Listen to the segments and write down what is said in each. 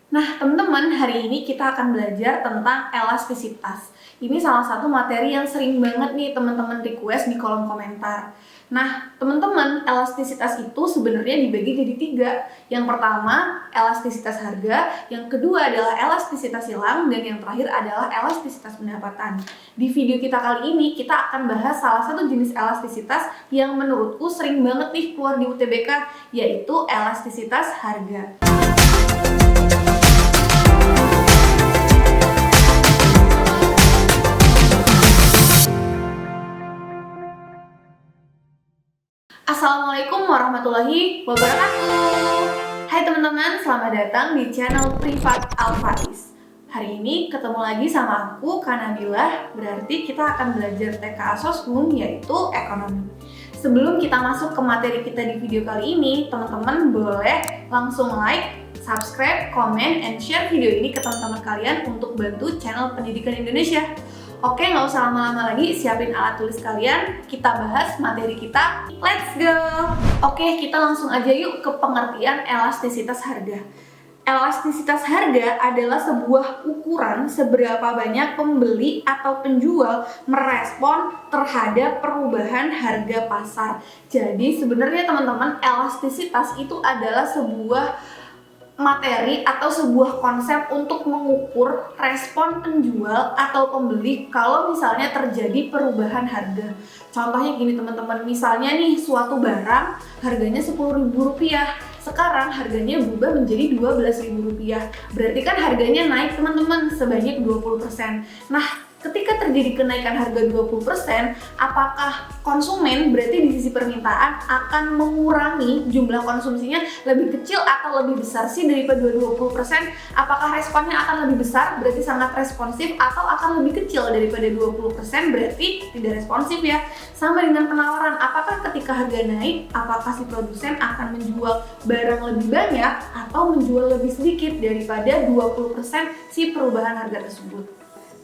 Nah, teman-teman, hari ini kita akan belajar tentang elastisitas. Ini salah satu materi yang sering banget nih teman-teman request di kolom komentar. Nah, teman-teman, elastisitas itu sebenarnya dibagi jadi 3. Yang pertama, elastisitas harga, yang kedua adalah elastisitas silang, dan yang terakhir adalah elastisitas pendapatan. Di video kita kali ini, kita akan bahas salah satu jenis elastisitas yang menurutku sering banget nih keluar di UTBK, yaitu elastisitas harga. Assalamualaikum warahmatullahi wabarakatuh. Hai teman-teman, selamat datang di channel Privat Alfais. Hari ini ketemu lagi sama aku, Kanabilah. Berarti kita akan belajar TKA Soshum, yaitu ekonomi. Sebelum kita masuk ke materi kita di video kali ini, teman-teman boleh langsung like, subscribe, comment, and share video ini ke teman-teman kalian untuk bantu channel Pendidikan Indonesia. Oke, nggak usah lama-lama lagi, siapin alat tulis kalian, kita bahas materi kita. Let's go! Oke, kita langsung aja yuk ke pengertian elastisitas harga. Elastisitas harga adalah sebuah ukuran seberapa banyak pembeli atau penjual merespon terhadap perubahan harga pasar. Jadi sebenarnya teman-teman, elastisitas itu adalah sebuah materi atau sebuah konsep untuk mengukur respon penjual atau pembeli kalau misalnya terjadi perubahan harga. Contohnya gini teman-teman, misalnya nih suatu barang harganya Rp10.000, sekarang harganya berubah menjadi Rp12.000. Berarti kan harganya naik teman-teman sebanyak 20%. Nah, ketika terjadi kenaikan harga 20%, apakah konsumen berarti di sisi permintaan akan mengurangi jumlah konsumsinya lebih kecil atau lebih besar sih daripada 20%? Apakah responnya akan lebih besar berarti sangat responsif atau akan lebih kecil daripada 20% berarti tidak responsif ya? Sama dengan penawaran, apakah ketika harga naik, apakah si produsen akan menjual barang lebih banyak atau menjual lebih sedikit daripada 20% si perubahan harga tersebut?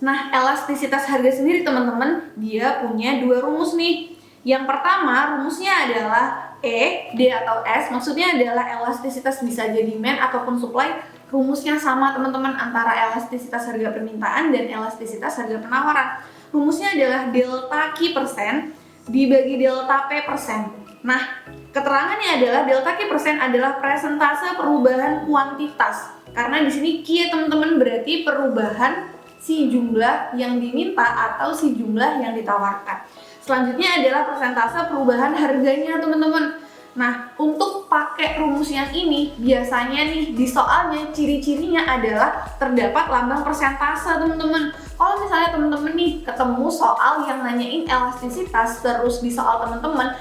Nah, elastisitas harga sendiri teman-teman, dia punya 2 rumus nih. Yang pertama, rumusnya adalah E, D atau S, maksudnya adalah elastisitas bisa jadi demand ataupun supply. Rumusnya sama teman-teman antara elastisitas harga permintaan dan elastisitas harga penawaran. Rumusnya adalah delta Q persen dibagi delta P persen. Nah, keterangannya adalah delta Q persen adalah persentase perubahan kuantitas. Karena di sini Q ya teman-teman berarti perubahan si jumlah yang diminta atau si jumlah yang ditawarkan. Selanjutnya adalah persentase perubahan harganya teman-teman. Nah, untuk pakai rumus yang ini biasanya nih di soalnya ciri-cirinya adalah terdapat lambang persentase teman-teman. Kalau misalnya teman-teman nih ketemu soal yang nanyain elastisitas terus di soal teman-teman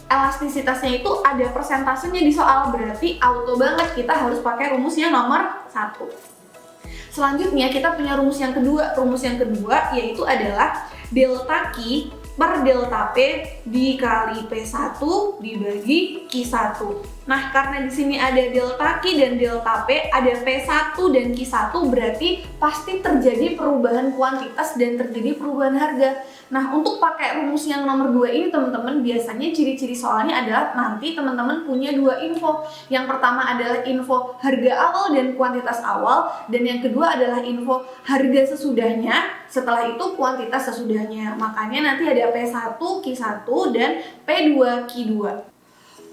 elastisitasnya itu ada persentasenya di soal, berarti auto banget kita harus pakai rumusnya nomor 1. Selanjutnya kita punya rumus yang kedua. Rumus yang kedua yaitu adalah delta Q per delta P dikali P1 dibagi Q1. Nah, karena di sini ada delta Q dan delta P, ada P1 dan Q1, berarti pasti terjadi perubahan kuantitas dan terjadi perubahan harga. Nah, untuk pakai rumus yang nomor 2 ini teman-teman, biasanya ciri-ciri soalnya adalah nanti teman-teman punya 2 info. Yang pertama adalah info harga awal dan kuantitas awal, dan yang kedua adalah info harga sesudahnya, setelah itu kuantitas sesudahnya. Makanya nanti ada P1, Q1, dan P2, Q2.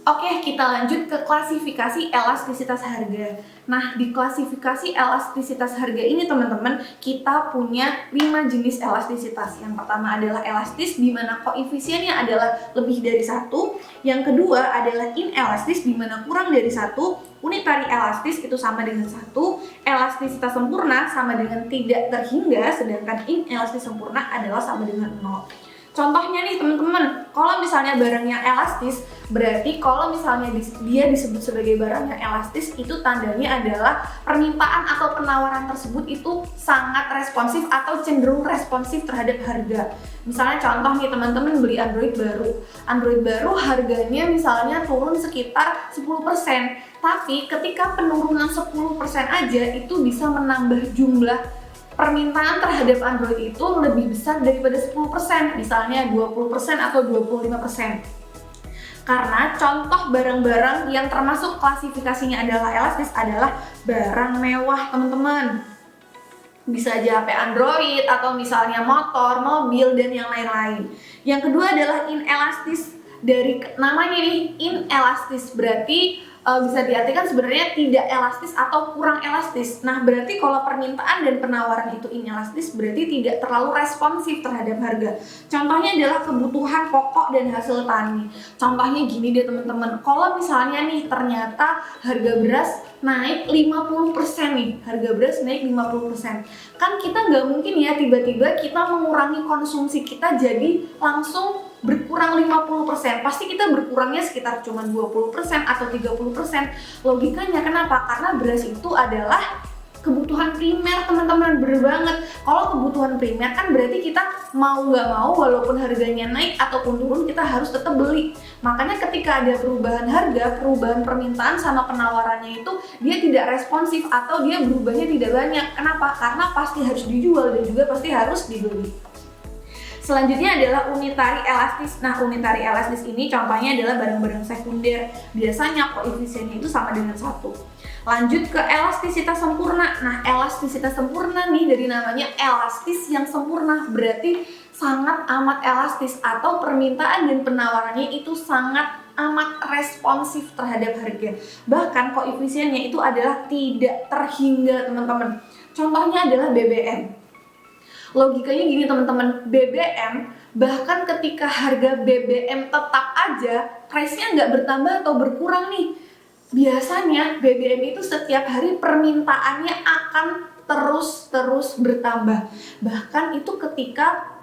Oke, kita lanjut ke klasifikasi elastisitas harga. Nah, di klasifikasi elastisitas harga ini teman-teman, kita punya 5 jenis elastisitas. Yang pertama adalah elastis, di mana koefisiennya adalah lebih dari 1. Yang kedua adalah inelastis, di mana kurang dari 1. Unitary elastis itu sama dengan 1. Elastisitas sempurna sama dengan tidak terhingga, sedangkan inelastis sempurna adalah sama dengan 0. Contohnya nih teman-teman, kalau misalnya barangnya elastis, berarti kalau misalnya dia disebut sebagai barang yang elastis, itu tandanya adalah permintaan atau penawaran tersebut itu sangat responsif atau cenderung responsif terhadap harga. Misalnya contoh nih teman-teman beli Android baru harganya misalnya turun sekitar 10%, tapi ketika penurunan 10% aja itu bisa menambah jumlah permintaan terhadap Android itu lebih besar daripada 10%, misalnya 20% atau 25%. Karena contoh barang-barang yang termasuk klasifikasinya adalah elastis adalah barang mewah, teman-teman. Bisa aja HP Android atau misalnya motor, mobil, dan yang lain-lain. Yang kedua adalah inelastis. Dari namanya nih, inelastis berarti bisa diartikan sebenarnya tidak elastis atau kurang elastis. Nah, berarti kalau permintaan dan penawaran itu inelastis berarti tidak terlalu responsif terhadap harga. Contohnya adalah kebutuhan pokok dan hasil tani. Contohnya gini deh teman-teman, kalau misalnya nih ternyata harga beras naik 50% nih, harga beras naik 50%. Kan kita nggak mungkin ya tiba-tiba kita mengurangi konsumsi kita jadi langsung berkurang 50%, pasti kita berkurangnya sekitar cuma 20% atau 30%. Logikanya kenapa? Karena beras itu adalah kebutuhan primer, teman-teman. Bener banget. Kalau kebutuhan primer kan berarti kita mau nggak mau walaupun harganya naik ataupun turun kita harus tetap beli. Makanya ketika ada perubahan harga, perubahan permintaan sama penawarannya itu dia tidak responsif atau dia berubahnya tidak banyak. Kenapa? Karena pasti harus dijual dan juga pasti harus dibeli. Selanjutnya adalah unitary elastis. Nah, unitary elastis ini contohnya adalah barang-barang sekunder. Biasanya koefisiennya itu sama dengan 1. Lanjut ke elastisitas sempurna. Nah, elastisitas sempurna nih dari namanya elastis yang sempurna. Berarti sangat amat elastis atau permintaan dan penawarannya itu sangat amat responsif terhadap harga. Bahkan koefisiennya itu adalah tidak terhingga, teman-teman. Contohnya adalah BBM. Logikanya gini teman-teman, BBM bahkan ketika harga BBM tetap aja, price-nya nggak bertambah atau berkurang nih. Biasanya BBM itu setiap hari permintaannya akan terus bertambah. Bahkan itu ketika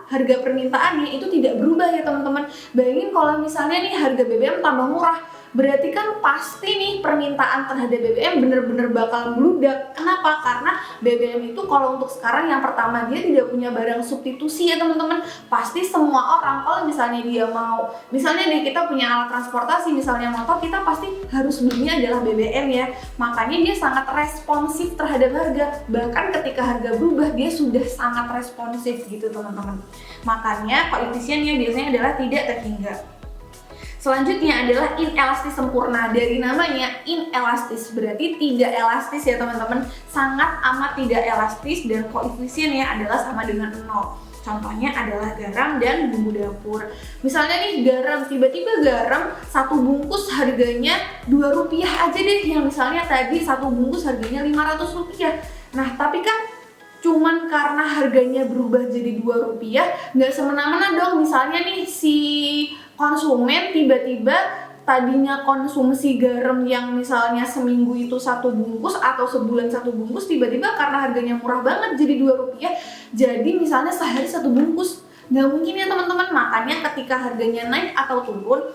harga permintaannya itu tidak berubah ya teman-teman. Bayangin kalau misalnya nih harga BBM tambah murah, berarti kan pasti nih permintaan terhadap BBM bener-bener bakal meludak. Kenapa? Karena BBM itu kalau untuk sekarang yang pertama dia tidak punya barang substitusi ya teman-teman. Pasti semua orang kalau misalnya dia mau, misalnya nih kita punya alat transportasi misalnya motor, kita pasti harus belinya adalah BBM ya. Makanya dia sangat responsif terhadap harga. Bahkan ketika harga berubah dia sudah sangat responsif gitu teman-teman. Makanya koefisiennya biasanya adalah tidak terhingga. Selanjutnya adalah inelastis sempurna. Dari namanya inelastis berarti tidak elastis ya teman-teman. Sangat amat tidak elastis dan koefisiennya adalah sama dengan 0. Contohnya adalah garam dan bumbu dapur. Misalnya nih garam, tiba-tiba garam satu bungkus harganya Rp2 aja deh. Yang misalnya tadi satu bungkus harganya Rp500. Nah tapi kan cuman karena harganya berubah jadi Rp2, nggak semena-mena dong. Misalnya nih si konsumen tiba-tiba tadinya konsumsi garam yang misalnya seminggu itu satu bungkus atau sebulan satu bungkus, tiba-tiba karena harganya murah banget jadi Rp2, jadi misalnya sehari satu bungkus. Nggak mungkin ya teman-teman. Makanya ketika harganya naik atau turun,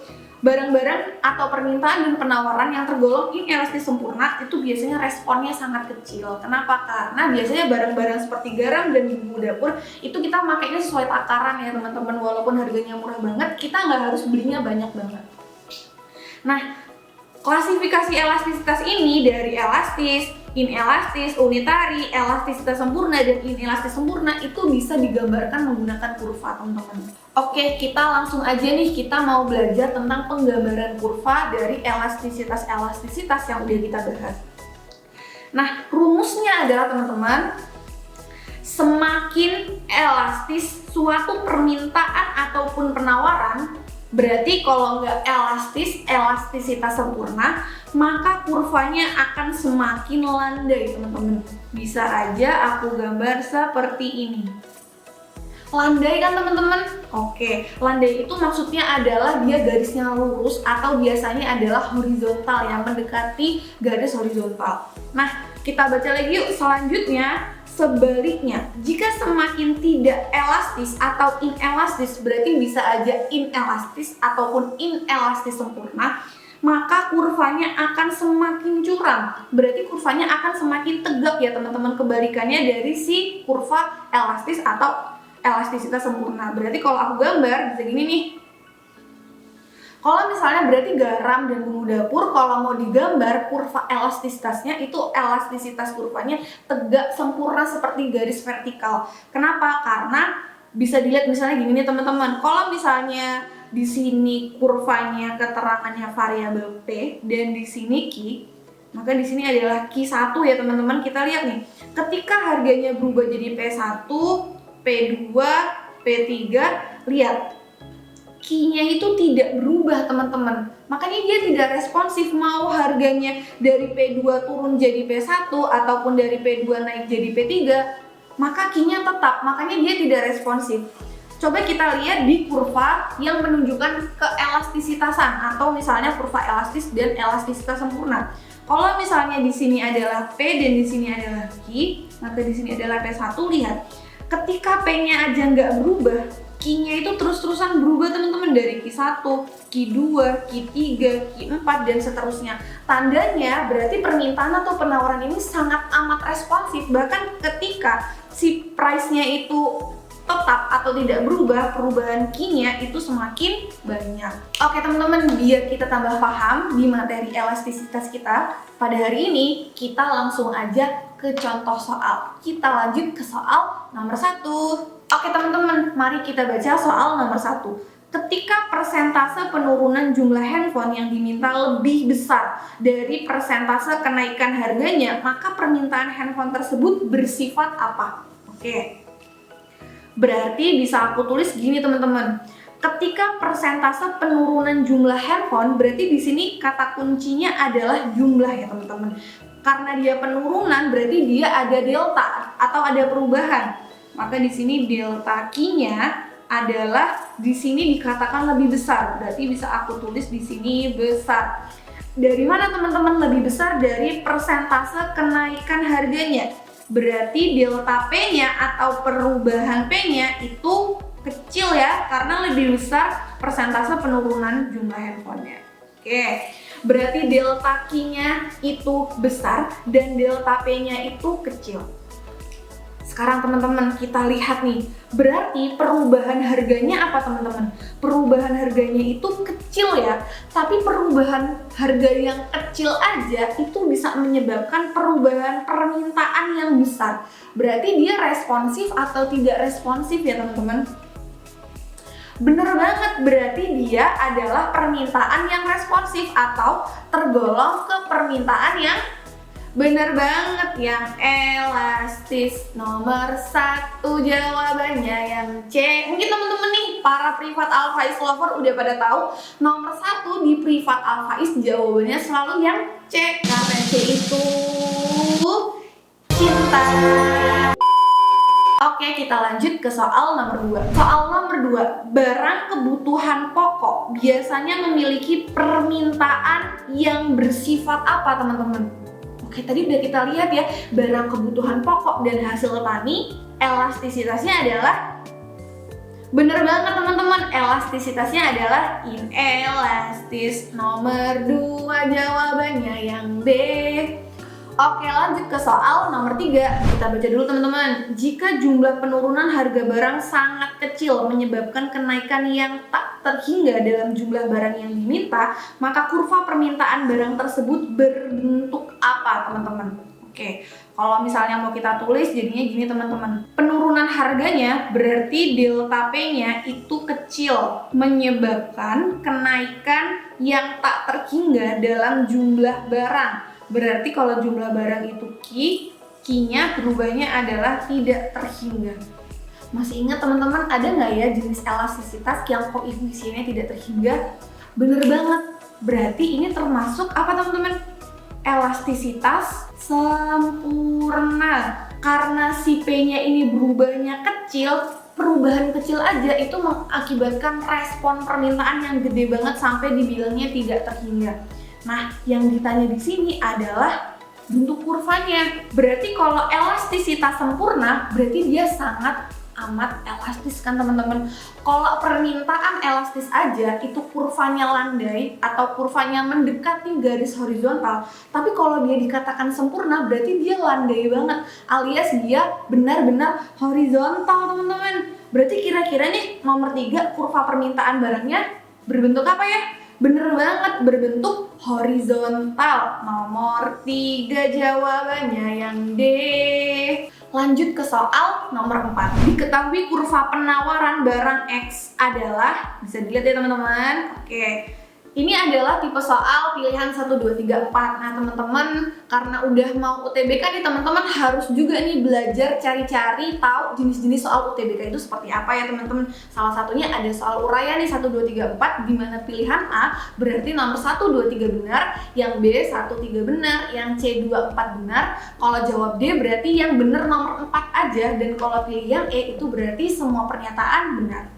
barang-barang atau permintaan dan penawaran yang tergolong inelastis sempurna itu biasanya responnya sangat kecil. Kenapa? Karena biasanya barang-barang seperti garam dan bumbu dapur itu kita makainya sesuai takaran ya teman-teman. Walaupun harganya murah banget, kita nggak harus belinya banyak banget. Nah, klasifikasi elastisitas ini dari elastis, inelastis, unitary, elastisitas sempurna, dan inelastis sempurna itu bisa digambarkan menggunakan kurva teman-teman. Oke, kita langsung aja nih, kita mau belajar tentang penggambaran kurva dari elastisitas yang udah kita bahas. Nah, rumusnya adalah teman-teman, semakin elastis suatu permintaan ataupun penawaran, berarti kalau nggak elastisitas sempurna, maka kurvanya akan semakin landai teman-teman. Bisa aja aku gambar seperti ini. Landai kan teman-teman? Oke, landai itu maksudnya adalah dia garisnya lurus atau biasanya adalah horizontal yang mendekati garis horizontal. Nah, kita baca lagi yuk. Selanjutnya, sebaliknya, jika semakin tidak elastis atau inelastis, berarti bisa aja inelastis ataupun inelastis sempurna, maka kurvanya akan semakin curam. Berarti kurvanya akan semakin tegak ya teman-teman, kebalikannya dari si kurva elastis atau elastisitas sempurna. Berarti kalau aku gambar bisa gini nih. Kalau misalnya berarti garam dan bumbu dapur, kalau mau digambar kurva elastisitasnya itu elastisitas kurvanya tegak sempurna seperti garis vertikal. Kenapa? Karena bisa dilihat misalnya gini nih teman-teman. Kalau misalnya di sini kurvanya keterangannya variabel P dan di sini Q, maka di sini adalah Q1 ya teman-teman. Kita lihat nih, ketika harganya berubah jadi P1, P2, P3, lihat Q-nya itu tidak berubah teman-teman. Makanya dia tidak responsif, mau harganya dari P2 turun jadi P1 ataupun dari P2 naik jadi P3, maka Q-nya tetap, makanya dia tidak responsif. Coba kita lihat di kurva yang menunjukkan keelastisitasan atau misalnya kurva elastis dan elastisitas sempurna. Kalau misalnya di sini adalah P dan di sini adalah Q, maka di sini adalah P1. Lihat, ketika P-nya aja nggak berubah, Q-nya itu terus-terusan berubah teman-teman, dari Q1, Q2, Q3, Q4 dan seterusnya. Tandanya berarti permintaan atau penawaran ini sangat amat responsif. Bahkan ketika si price-nya itu tetap atau tidak berubah, perubahan Q-nya itu semakin banyak. Oke teman-teman, biar kita tambah paham di materi elastisitas kita pada hari ini, kita langsung aja ke contoh soal. Kita lanjut ke soal nomor 1. Oke teman-teman, mari kita baca soal nomor 1. Ketika persentase penurunan jumlah handphone yang diminta lebih besar dari persentase kenaikan harganya, maka permintaan handphone tersebut bersifat apa? Oke. Berarti bisa aku tulis gini teman-teman. Ketika persentase penurunan jumlah handphone, berarti di sini kata kuncinya adalah jumlah ya teman-teman. Karena dia penurunan, berarti dia ada delta atau ada perubahan. Maka di sini delta Q-nya adalah di sini dikatakan lebih besar. Berarti bisa aku tulis di sini besar. Dari mana teman-teman lebih besar? Dari persentase kenaikan harganya. Berarti delta P-nya atau perubahan P-nya itu kecil ya, karena lebih besar persentase penurunan jumlah handphonenya. Oke, berarti delta Q-nya itu besar dan delta P-nya itu kecil. Sekarang teman-teman kita lihat nih, berarti perubahan harganya apa teman-teman? Perubahan harganya itu kecil ya, tapi perubahan harga yang kecil aja itu bisa menyebabkan perubahan permintaan yang besar. Berarti dia responsif atau tidak responsif ya teman-teman? Bener banget, berarti dia adalah permintaan yang responsif atau tergolong ke permintaan yang bener banget, yang elastis. Nomor 1 jawabannya yang C. Mungkin temen-temen nih, para privat Alphais lover udah pada tahu nomor 1 di privat Alphais jawabannya selalu yang C. Karena C itu cinta. Oke, kita lanjut ke soal nomor 2. Soal nomor 2, barang kebutuhan pokok biasanya memiliki permintaan yang bersifat apa teman-teman? Oke, tadi udah kita lihat ya, barang kebutuhan pokok dan hasil tani, elastisitasnya adalah, bener banget teman-teman, elastisitasnya adalah inelastis. Nomor 2 jawabannya yang B. Oke, lanjut ke soal nomor 3. Kita baca dulu teman-teman. Jika jumlah penurunan harga barang sangat kecil menyebabkan kenaikan yang tak terhingga dalam jumlah barang yang diminta, maka kurva permintaan barang tersebut berbentuk apa teman-teman? Oke, kalau misalnya mau kita tulis jadinya gini teman-teman. Penurunan harganya berarti delta P-nya itu kecil menyebabkan kenaikan yang tak terhingga dalam jumlah barang. Berarti kalau jumlah barang itu Q-nya berubahnya adalah tidak terhingga. Masih ingat teman-teman, ada nggak ya jenis elastisitas yang koefisiennya tidak terhingga? Bener banget, berarti ini termasuk apa teman-teman? Elastisitas sempurna. Karena si P-nya ini berubahnya kecil, perubahan kecil aja itu mengakibatkan respon permintaan yang gede banget sampai dibilangnya tidak terhingga. Nah, yang ditanya di sini adalah bentuk kurvanya. Berarti kalau elastisitas sempurna, berarti dia sangat amat elastis kan teman-teman. Kalau permintaan elastis aja, itu kurvanya landai atau kurvanya mendekati garis horizontal. Tapi kalau dia dikatakan sempurna, berarti dia landai banget, alias dia benar-benar horizontal teman-teman. Berarti kira-kira nih nomor 3 kurva permintaan barangnya berbentuk apa ya? Bener banget, berbentuk horizontal. Nomor 3 jawabannya yang D. Lanjut ke soal nomor 4. Diketahui kurva penawaran barang X adalah, bisa dilihat ya teman-teman. Oke. Ini adalah tipe soal pilihan 1, 2, 3, 4. Nah teman-teman, karena udah mau UTBK nih teman-teman harus juga nih belajar cari-cari tahu jenis-jenis soal UTBK itu seperti apa ya teman-teman. Salah satunya ada soal uraian nih 1, 2, 3, 4, di mana pilihan A berarti nomor 1, 2, 3 benar, yang B 1, 3 benar, yang C 2, 4 benar. Kalau jawab D berarti yang benar nomor 4 aja, dan kalau pilih yang E itu berarti semua pernyataan benar.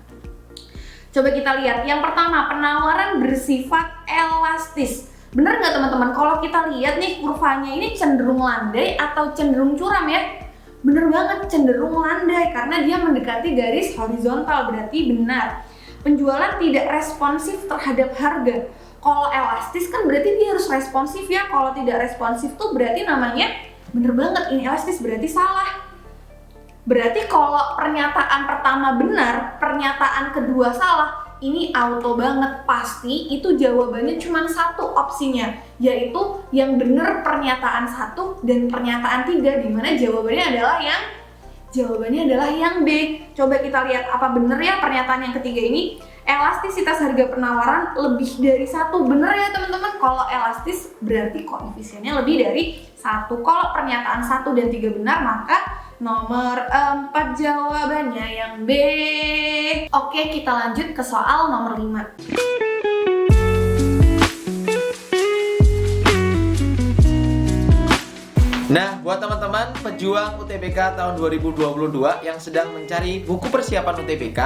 Coba kita lihat, yang pertama penawaran bersifat elastis. Bener nggak teman-teman? Kalau kita lihat nih kurvanya ini cenderung landai atau cenderung curam ya? Bener banget, cenderung landai karena dia mendekati garis horizontal, berarti benar. Penjualan tidak responsif terhadap harga. Kalau elastis kan berarti dia harus responsif ya. Kalau tidak responsif tuh berarti namanya bener banget ini elastis, berarti salah. Berarti kalau pernyataan pertama benar, pernyataan kedua salah, ini auto banget, pasti itu jawabannya cuma satu opsinya, yaitu yang benar pernyataan 1 dan pernyataan 3, di mana jawabannya adalah yang B. Coba kita lihat apa benar ya pernyataan yang ketiga ini. Elastisitas harga penawaran lebih dari 1. Bener ya teman-teman, kalau elastis berarti koefisiennya lebih dari 1. Kalau pernyataan 1 dan 3 benar, maka nomor 4 jawabannya yang B. Oke, kita lanjut ke soal nomor 5. Nah, buat teman-teman pejuang UTBK tahun 2022 yang sedang mencari buku persiapan UTBK,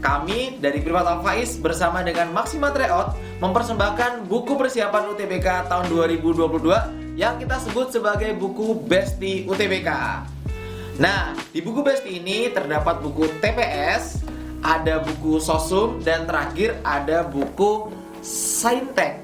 kami dari Privat Al-Faiz bersama dengan Maxima Tryout mempersembahkan buku persiapan UTBK tahun 2022 yang kita sebut sebagai buku Besti UTBK. Nah, di buku Besti ini terdapat buku TPS, ada buku Sosum, dan terakhir ada buku Saintek.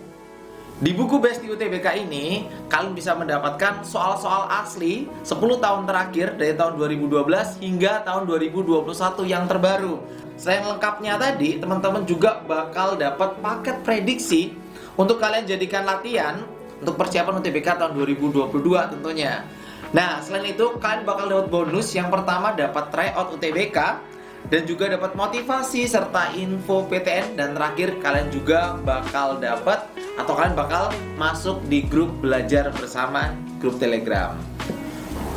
Di buku Besti UTBK ini, kalian bisa mendapatkan soal-soal asli 10 tahun terakhir dari tahun 2012 hingga tahun 2021 yang terbaru. Selain lengkapnya tadi, teman-teman juga bakal dapat paket prediksi untuk kalian jadikan latihan untuk persiapan UTBK tahun 2022 tentunya. Nah, selain itu kalian bakal dapat bonus. Yang pertama dapat tryout UTBK dan juga dapat motivasi serta info PTN, dan terakhir kalian juga bakal dapat atau kalian bakal masuk di grup belajar bersama, grup Telegram.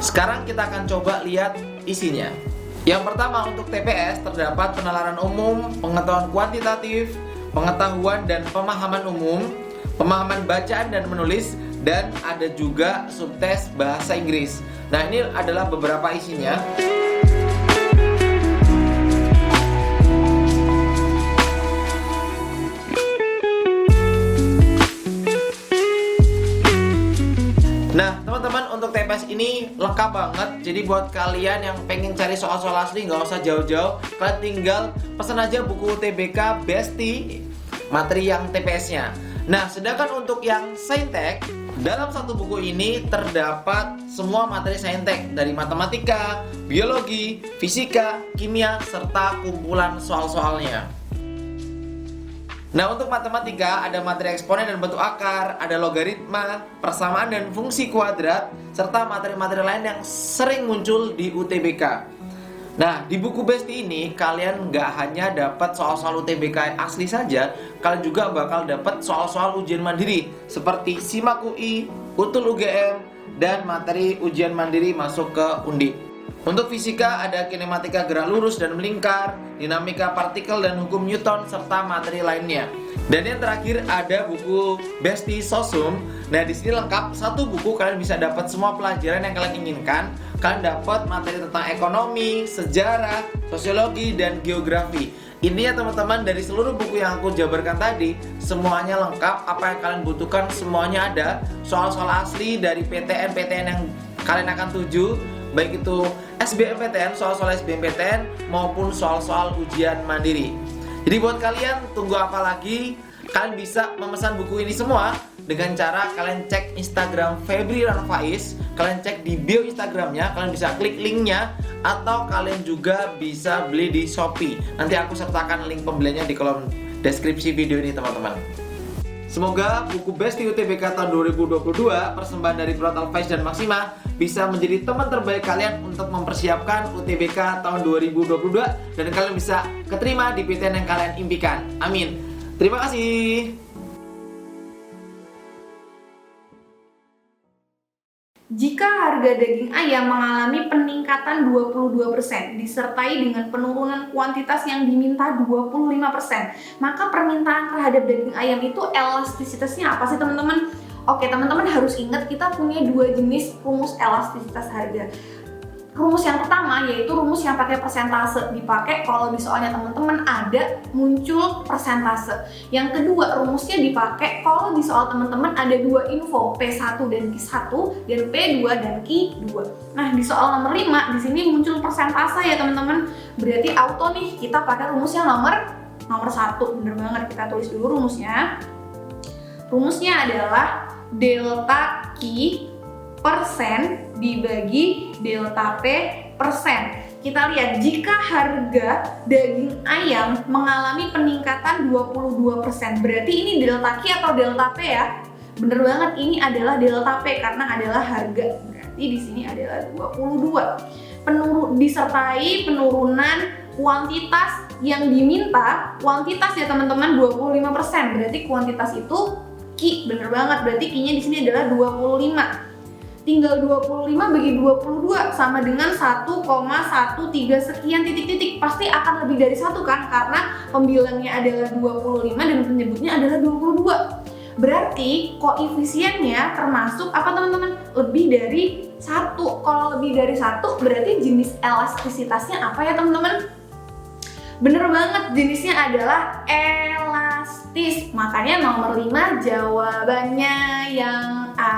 Sekarang kita akan coba lihat isinya. Yang pertama untuk TPS terdapat penalaran umum, pengetahuan kuantitatif, pengetahuan dan pemahaman umum, pemahaman bacaan dan menulis, dan ada juga subtes bahasa Inggris. Nah, ini adalah beberapa isinya. Nah, teman-teman, untuk TPS ini lengkap banget. Jadi buat kalian yang pengen cari soal-soal asli, nggak usah jauh-jauh, kalian tinggal pesan aja buku UTBK Besti materi yang TPS-nya. Nah, sedangkan untuk yang Saintek, dalam satu buku ini terdapat semua materi Saintek dari matematika, biologi, fisika, kimia, serta kumpulan soal-soalnya. Nah, untuk matematika ada materi eksponen dan bentuk akar, ada logaritma, persamaan dan fungsi kuadrat, serta materi-materi lain yang sering muncul di UTBK. Nah, di buku Besti ini kalian nggak hanya dapat soal-soal UTBK asli saja, kalian juga bakal dapat soal-soal ujian mandiri seperti SIMAK UI, UTUL UGM, dan materi ujian mandiri masuk ke Undip. Untuk fisika ada kinematika gerak lurus dan melingkar, dinamika partikel dan hukum Newton, serta materi lainnya. Dan yang terakhir ada buku Besti Sosum. Nah, di sini lengkap, satu buku kalian bisa dapat semua pelajaran yang kalian inginkan. Kalian dapat materi tentang ekonomi, sejarah, sosiologi, dan geografi. Ini ya teman-teman, dari seluruh buku yang aku jabarkan tadi, semuanya lengkap, apa yang kalian butuhkan semuanya ada. Soal-soal asli dari PTN yang kalian akan tuju, baik itu SBMPTN, soal-soal SBMPTN maupun soal-soal ujian mandiri. Jadi buat kalian tunggu apa lagi? Kalian bisa memesan buku ini semua dengan cara kalian cek Instagram Febri Ranfaiz, kalian cek di bio Instagramnya, kalian bisa klik linknya, atau kalian juga bisa beli di Shopee. Nanti aku sertakan link pembeliannya di kolom deskripsi video ini teman-teman. Semoga buku Besti UTBK tahun 2022 persembahan dari Privat Al-Faiz dan Maxima bisa menjadi teman terbaik kalian untuk mempersiapkan UTBK tahun 2022 dan kalian bisa keterima di PTN yang kalian impikan. Amin. Terima kasih. Jika harga daging ayam mengalami peningkatan 22% disertai dengan penurunan kuantitas yang diminta 25%, maka permintaan terhadap daging ayam itu elastisitasnya apa sih teman-teman? Oke, teman-teman harus ingat kita punya dua jenis rumus elastisitas harga. Rumus yang pertama yaitu rumus yang pakai persentase, dipakai kalau di soalnya teman-teman ada muncul persentase. Yang kedua, rumusnya dipakai kalau di soal teman-teman ada dua info, P1 dan Q1 dan P2 dan Q2. Nah, di soal nomor 5 di sini muncul persentase ya teman-teman. Berarti auto nih kita pakai rumus yang nomor 1. Bener banget, kita tulis dulu rumusnya. Rumusnya adalah delta Q persen dibagi delta P persen. Kita lihat jika harga daging ayam mengalami peningkatan 22%, berarti ini delta Q atau delta P ya? Bener banget, ini adalah delta P karena adalah harga. Berarti di sini adalah 22. Disertai penurunan kuantitas yang diminta, kuantitas ya teman-teman 25%. Berarti kuantitas itu Q, bener banget. Berarti Q-nya di sini adalah 25. Tinggal 25 bagi 22 sama dengan 1,13 sekian titik-titik. Pasti akan lebih dari 1 kan? Karena pembilangnya adalah 25 dan penyebutnya adalah 22. Berarti koefisiennya termasuk apa teman-teman? Lebih dari 1. Kalau lebih dari 1 berarti jenis elastisitasnya apa ya teman-teman? Bener banget, jenisnya adalah elastis. Makanya nomor 5 jawabannya yang A.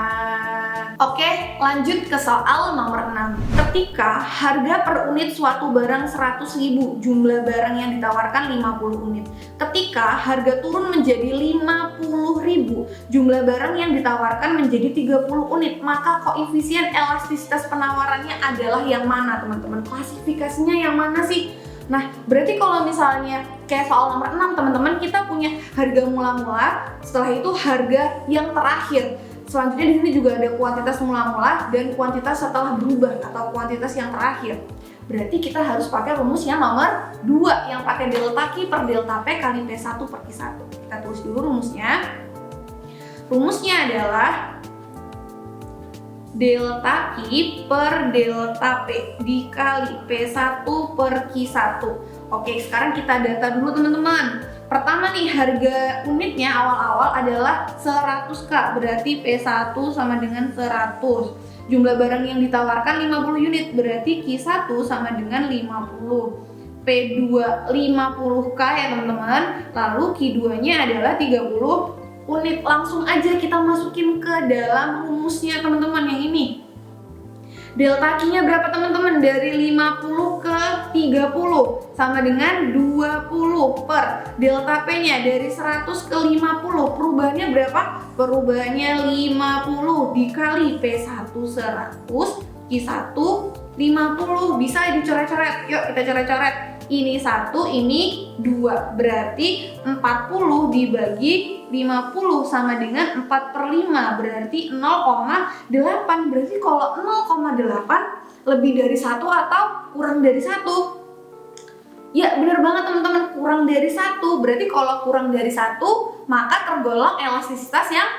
Oke, lanjut ke soal nomor 6. Ketika harga per unit suatu barang 100.000, jumlah barang yang ditawarkan 50 unit. Ketika harga turun menjadi 50.000, jumlah barang yang ditawarkan menjadi 30 unit, maka koefisien elastisitas penawarannya adalah yang mana, teman-teman? Klasifikasinya yang mana sih? Nah, berarti kalau misalnya kayak soal nomor 6, teman-teman, kita punya harga mula-mula, setelah itu harga yang terakhir. Selanjutnya di sini juga ada kuantitas mula-mula dan kuantitas setelah berubah atau kuantitas yang terakhir. Berarti kita harus pakai rumus yang nomor 2 yang pakai delta Q per delta P kali P1 per Q1. Kita tulis dulu rumusnya. Rumusnya adalah delta Q per delta P dikali P1 per Q1. Oke, sekarang kita data dulu teman-teman. Pertama nih, harga unitnya awal-awal adalah 100k, berarti P1 sama dengan 100. Jumlah barang yang ditawarkan 50 unit, berarti Q1 sama dengan 50. P2 50k ya teman-teman, lalu Q2-nya adalah 30 unit. Langsung aja kita masukin ke dalam rumusnya teman-teman yang ini. Delta Q-nya berapa teman-teman? Dari 50 ke 30 sama dengan 20 per delta P-nya dari 100 ke 50. Perubahannya berapa? Perubahannya 50 dikali P1 100, Q1 50. Bisa dicoret-coret. Yuk kita coret-coret. Ini 1, ini 2. Berarti 40 dibagi 50 sama dengan 4 per 5. Berarti 0,8. Berarti kalau 0,8 lebih dari 1 atau kurang dari 1? Ya bener banget teman-teman, kurang dari 1. Berarti kalau kurang dari 1 maka tergolong elastisitas yang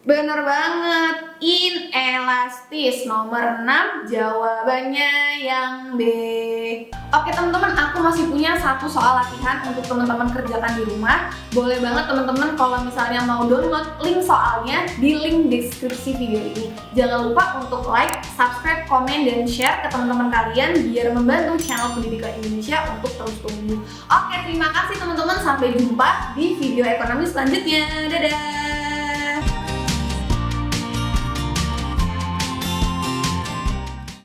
bener banget, inelastis. Nomor 6 jawabannya yang B. Oke teman-teman, aku masih punya satu soal latihan untuk teman-teman kerjakan di rumah. Boleh banget teman-teman kalau misalnya mau download link soalnya di link deskripsi video ini. Jangan lupa untuk like, subscribe, komen, dan share ke teman-teman kalian biar membantu channel Pendidikan Indonesia untuk terus tumbuh. Oke, terima kasih teman-teman. Sampai jumpa di video ekonomi selanjutnya. Dadah!